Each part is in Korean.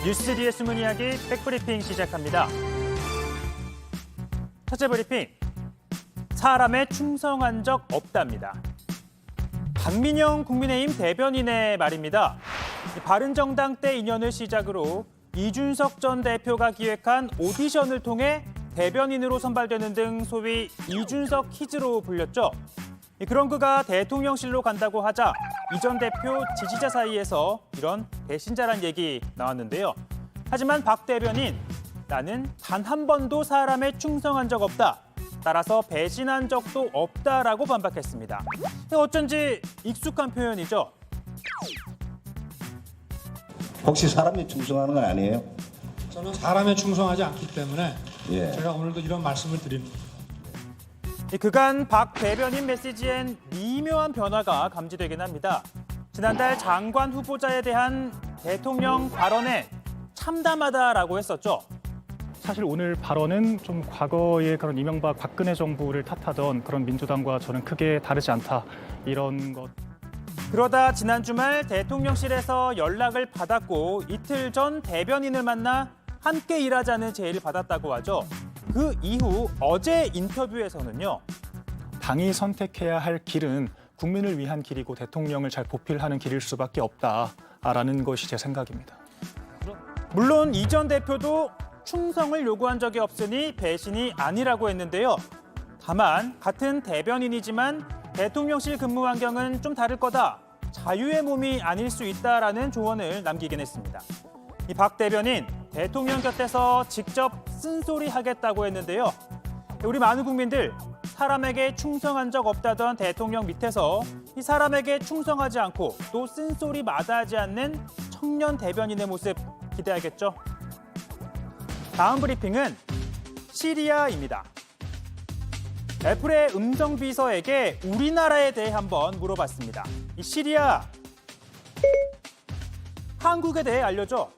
뉴스3의 숨은 이야기 백브리핑 시작합니다. 첫째 브리핑, 사람에 충성한 적 없답니다. 박민영 국민의힘 대변인의 말입니다. 바른정당 때 인연을 시작으로 이준석 전 대표가 기획한 오디션을 통해 대변인으로 선발되는 등 소위 이준석 퀴즈로 불렸죠. 그런 그가 대통령실로 간다고 하자 이 전 대표 지지자 사이에서 이런 배신자란 얘기 나왔는데요. 하지만 박 대변인, 나는 단 한 번도 사람에 충성한 적 없다. 따라서 배신한 적도 없다라고 반박했습니다. 어쩐지 익숙한 표현이죠. 혹시 사람이 충성하는 건 아니에요? 저는 사람에 충성하지 않기 때문에 예. 제가 오늘도 이런 말씀을 드립니다. 그간 박 대변인 메시지엔 미묘한 변화가 감지되긴 합니다. 지난달 장관 후보자에 대한 대통령 발언에 참담하다라고 했었죠. 사실 오늘 발언은 좀 과거의 그런 이명박 박근혜 정부를 탓하던 그런 민주당과 저는 크게 다르지 않다 이런 것. 그러다 지난 주말 대통령실에서 연락을 받았고 이틀 전 대변인을 만나 함께 일하자는 제의를 받았다고 하죠. 그 이후 어제 인터뷰에서는요. 당이 선택해야 할 길은 국민을 위한 길이고 대통령을 잘 보필하는 길일 수밖에 없다라는 것이 제 생각입니다. 물론 이 전 대표도 충성을 요구한 적이 없으니 배신이 아니라고 했는데요. 다만 같은 대변인이지만 대통령실 근무 환경은 좀 다를 거다. 자유의 몸이 아닐 수 있다라는 조언을 남기긴 했습니다. 이 박 대변인, 대통령 곁에서 직접 쓴소리 하겠다고 했는데요. 우리 많은 국민들, 사람에게 충성한 적 없다던 대통령 밑에서 이 사람에게 충성하지 않고 또 쓴소리 마다하지 않는 청년 대변인의 모습 기대하겠죠. 다음 브리핑은 시리아입니다. 애플의 음성 비서에게 우리나라에 대해 한번 물어봤습니다. 이 시리아, 한국에 대해 알려줘.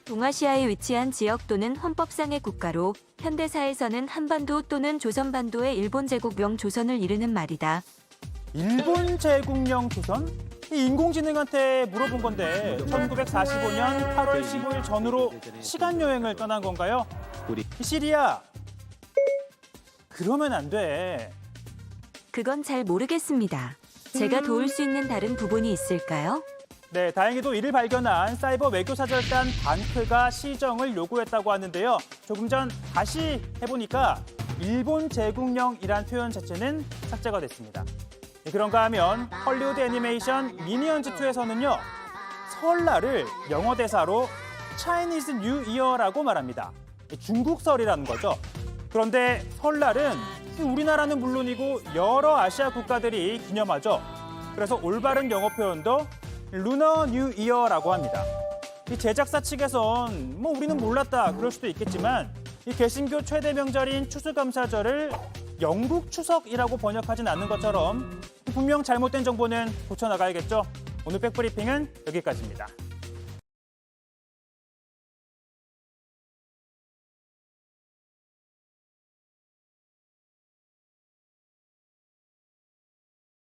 동아시아에 위치한 지역 또는 헌법상의 국가로 현대사에서는 한반도 또는 조선반도의 일본 제국명 조선을 이르는 말이다. 일본 제국령 조선? 이 인공지능한테 물어본 건데 1945년 8월 15일 전후로 시간 여행을 떠난 건가요? 이 시리아, 그러면 안 돼. 그건 잘 모르겠습니다. 제가 도울 수 있는 다른 부분이 있을까요? 네, 다행히도 이를 발견한 사이버 외교사절단 반크가 시정을 요구했다고 하는데요. 조금 전 다시 해보니까 일본 제국령이란 표현 자체는 삭제가 됐습니다. 그런가 하면 헐리우드 애니메이션 미니언즈2에서는요. 설날을 영어 대사로 Chinese New Year라고 말합니다. 중국설이라는 거죠. 그런데 설날은 우리나라는 물론이고 여러 아시아 국가들이 기념하죠. 그래서 올바른 영어 표현도 루너 뉴 이어라고 합니다. 이 제작사 측에선 우리는 몰랐다 그럴 수도 있겠지만 이 개신교 최대 명절인 추수감사절을 영국 추석이라고 번역하진 않는 것처럼 분명 잘못된 정보는 고쳐나가야겠죠. 오늘 백브리핑은 여기까지입니다.